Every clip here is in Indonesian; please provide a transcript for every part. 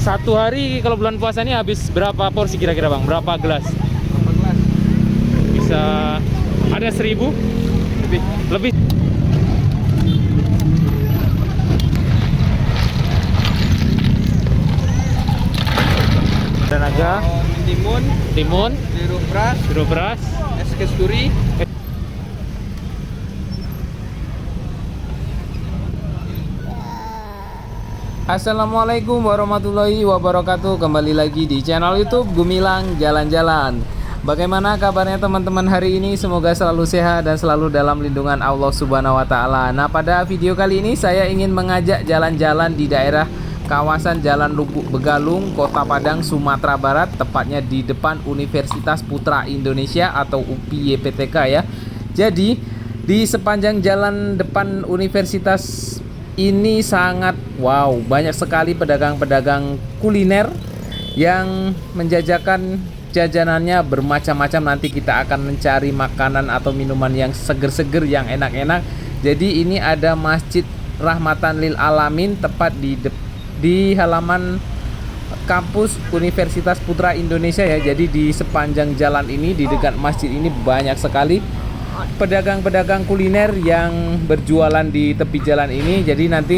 Satu hari kalau bulan puasa ini habis berapa porsi kira-kira Bang? Berapa gelas? Berapa gelas? Bisa ada 1000 Lebih. lebih. Dan naga, Timun, timun, jeruk beras, es kasturi. Assalamualaikum warahmatullahi wabarakatuh. Kembali lagi di channel YouTube Gumilang Jalan-Jalan. Bagaimana kabarnya teman-teman hari ini? Semoga selalu sehat dan selalu dalam lindungan Allah Subhanahu wa taala. Nah, pada video kali ini saya ingin mengajak jalan-jalan di daerah kawasan Jalan Lubuk Begalung, Kota Padang, Sumatera Barat, tepatnya di depan Universitas Putra Indonesia atau UPI YPTK ya. Jadi, di sepanjang jalan depan universitas ini sangat wow, banyak sekali pedagang-pedagang kuliner yang menjajakan jajanannya bermacam-macam. Nanti kita akan mencari makanan atau minuman yang seger-seger, yang enak-enak. Jadi ini ada Masjid Rahmatan Lil Alamin tepat di halaman kampus Universitas Putra Indonesia ya. Jadi di sepanjang jalan ini, di dekat masjid ini banyak sekali pedagang-pedagang kuliner yang berjualan di tepi jalan ini. Jadi nanti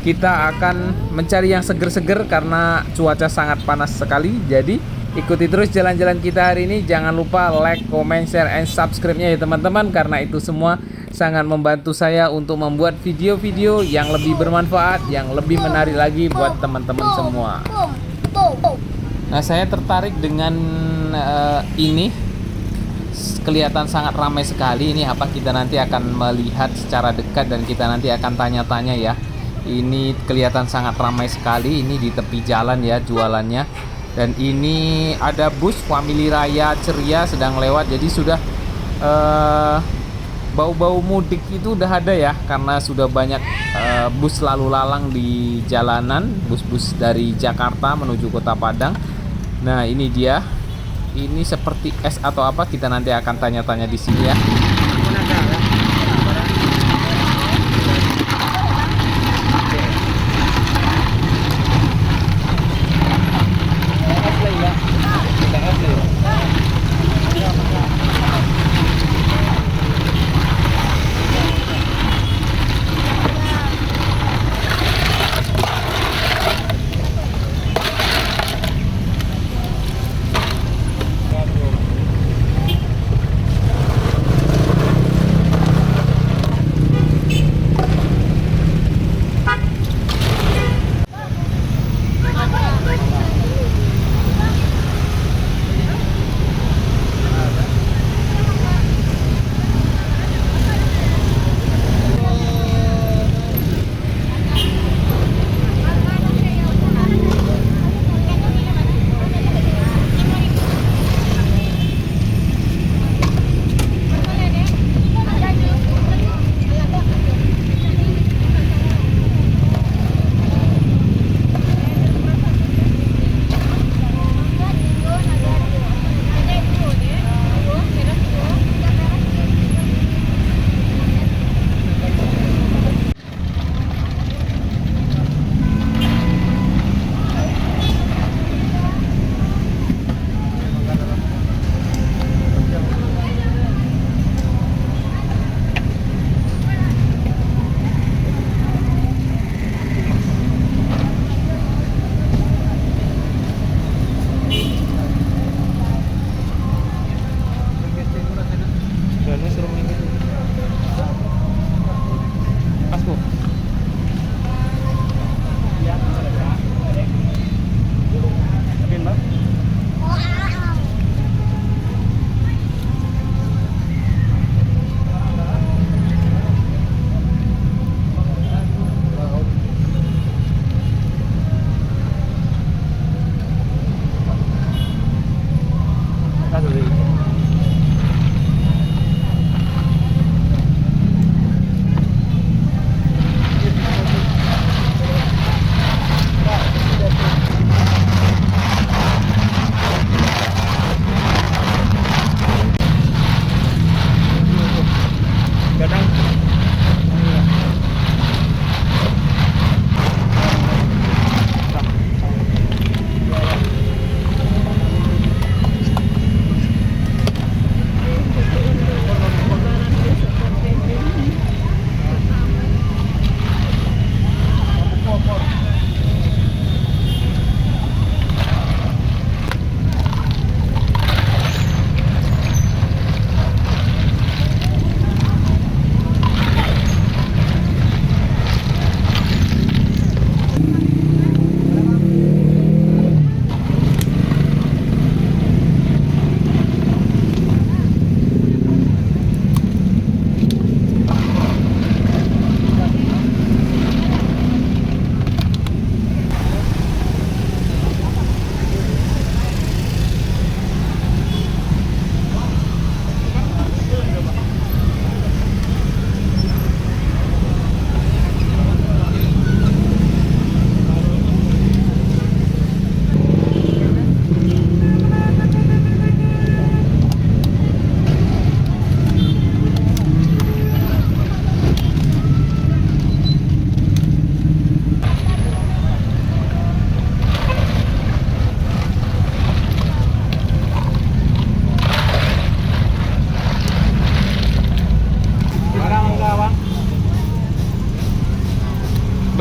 kita akan mencari yang seger-seger karena cuaca sangat panas sekali. Jadi ikuti terus jalan-jalan kita hari ini. Jangan lupa like, comment, share, and subscribe-nya ya teman-teman, karena itu semua sangat membantu saya untuk membuat video-video yang lebih bermanfaat, yang lebih menarik lagi buat teman-teman semua. Nah, saya tertarik dengan ini. Kelihatan sangat ramai sekali. Ini apa, kita nanti akan melihat secara dekat dan kita nanti akan tanya-tanya ya. Ini kelihatan sangat ramai sekali. Ini di tepi jalan ya jualannya. Dan ini ada bus Family Raya Ceria sedang lewat. Jadi sudah bau-bau mudik itu udah ada ya, karena sudah banyak bus lalu lalang di jalanan, bus-bus dari Jakarta menuju Kota Padang. Nah, ini dia. Ini seperti es atau apa, kita nanti akan tanya-tanya di sini ya.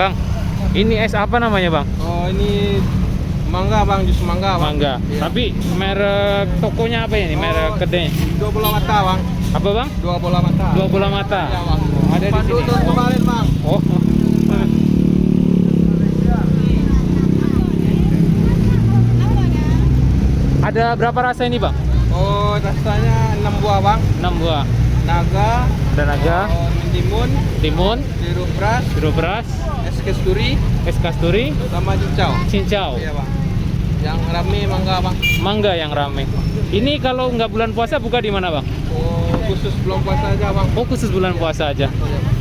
Bang, ini es apa namanya Bang? Oh, ini mangga Bang, jus mangga Bang. Mangga. Iya. Tapi merek tokonya apa ini? Merek kedainya? Dua bola mata Bang. Apa Bang? Dua bola mata. Dua bola mata. Iya Bang. Ada di Pandu sini. turun kemarin Bang. Oh. Ada berapa rasa ini Bang? Oh, rasanya 6 buah Bang. 6 buah. Naga, Ada naga, timun, timun, sirup beras, sirup beras, es kasturi, es kasturi, sama cincau. cincau. Iya Bang. Yang rame mangga Bang. Mangga yang rame. Ini kalau nggak bulan puasa buka di mana Bang? Oh, khusus belum puasa aja Bang. Oh, khusus bulan puasa aja. Iya, Bang.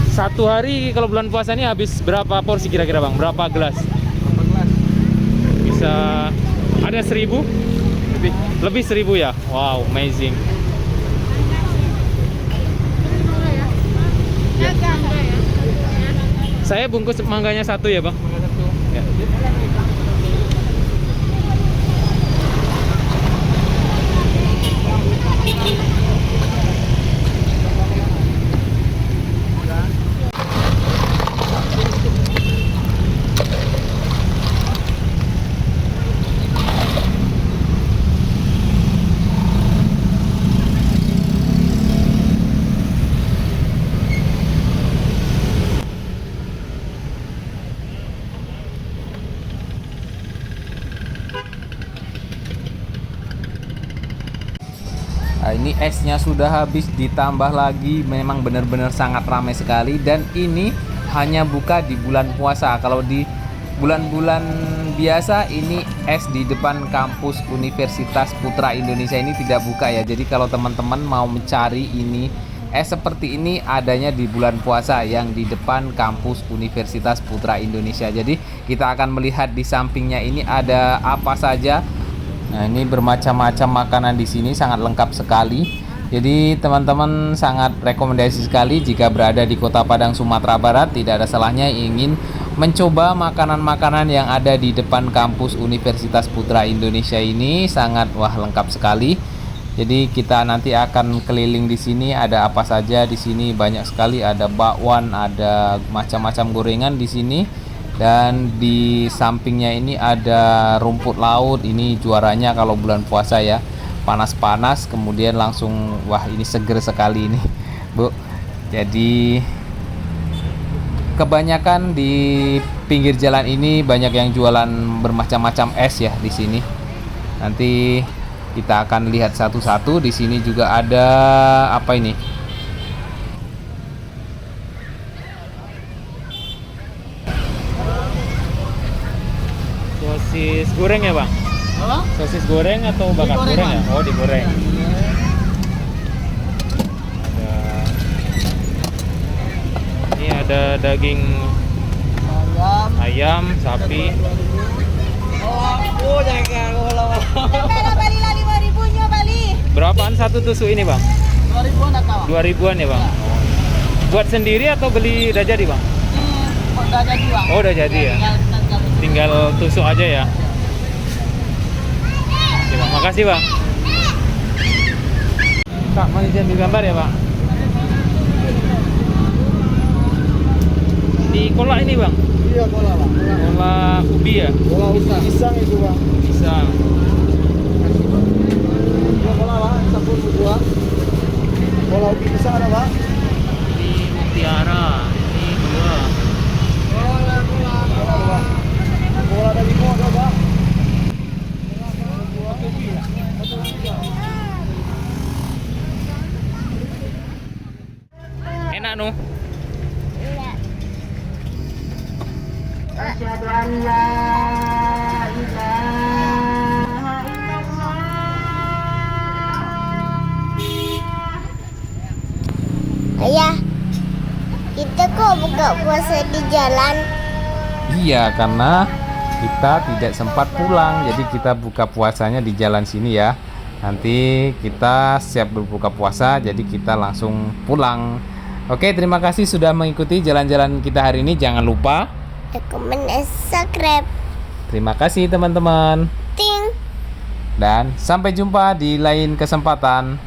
Satu hari kalau bulan puasa ini habis berapa porsi kira-kira Bang? Berapa gelas? Berapa gelas? Bisa ada 1000? Lebih. Lebih 1000 ya? Wow, amazing. Saya bungkus mangganya satu ya Bang. Mangga satu. Ya. Nah, ini esnya sudah habis, ditambah lagi, memang benar-benar sangat ramai sekali. Dan ini hanya buka di bulan puasa. Kalau di bulan-bulan biasa ini es di depan kampus Universitas Putra Indonesia ini tidak buka ya. Jadi kalau teman-teman mau mencari ini es seperti ini adanya di bulan puasa yang di depan kampus Universitas Putra Indonesia. Jadi kita akan melihat di sampingnya ini ada apa saja. Nah, ini bermacam-macam makanan di sini, sangat lengkap sekali. Jadi teman-teman sangat rekomendasi sekali jika berada di Kota Padang, Sumatera Barat, tidak ada salahnya ingin mencoba makanan-makanan yang ada di depan kampus Universitas Putra Indonesia ini. Sangat lengkap sekali. Jadi kita nanti akan keliling di sini, ada apa saja di sini, banyak sekali, ada bakwan, ada macam-macam gorengan di sini. Dan di sampingnya ini ada rumput laut, ini juaranya kalau bulan puasa ya, panas-panas kemudian langsung ini seger sekali ini Bu. Jadi kebanyakan di pinggir jalan ini banyak yang jualan bermacam-macam es ya di sini. Nanti kita akan lihat satu-satu. Di sini juga ada apa ini? Sosis goreng ya Bang? Apa? Sosis goreng atau bakar Digoreng, goreng ya? Bang. Oh, digoreng. Ini ada daging ayam, sapi. Oh, jangan kalau Bali lah 5.000-nya Bali. Berapaan satu tusuk ini Bang? 2000-an atau? 2000-an ya Bang? Buat sendiri atau beli udah jadi Bang? Udah jadi Bang. Oh, udah jadi ya? Tinggal tusuk aja ya? Oke Bang, makasih Bang. Kak, mau diambil gambar ya Bang? Di kolak ini Bang? Iya, bola Bang. Kolak ubi ya? Bola pisang itu Bang. Pisang. Dua bola Bang, sabun dua. Bola ubi pisang ada Bang. Ini mutiara. Ini dua. Bola dari mau ada Bang. Enak no? Asyhadu an la ilaha illallah. Ayah, kita kok buka puasa di jalan? Iya, karena kita tidak sempat pulang, jadi kita buka puasanya di jalan sini ya. Nanti kita siap berbuka puasa, jadi kita langsung pulang. Oke, terima kasih sudah mengikuti jalan-jalan kita hari ini. Jangan lupa Komen, subscribe, terima kasih teman-teman. ting. Dan sampai jumpa di lain kesempatan.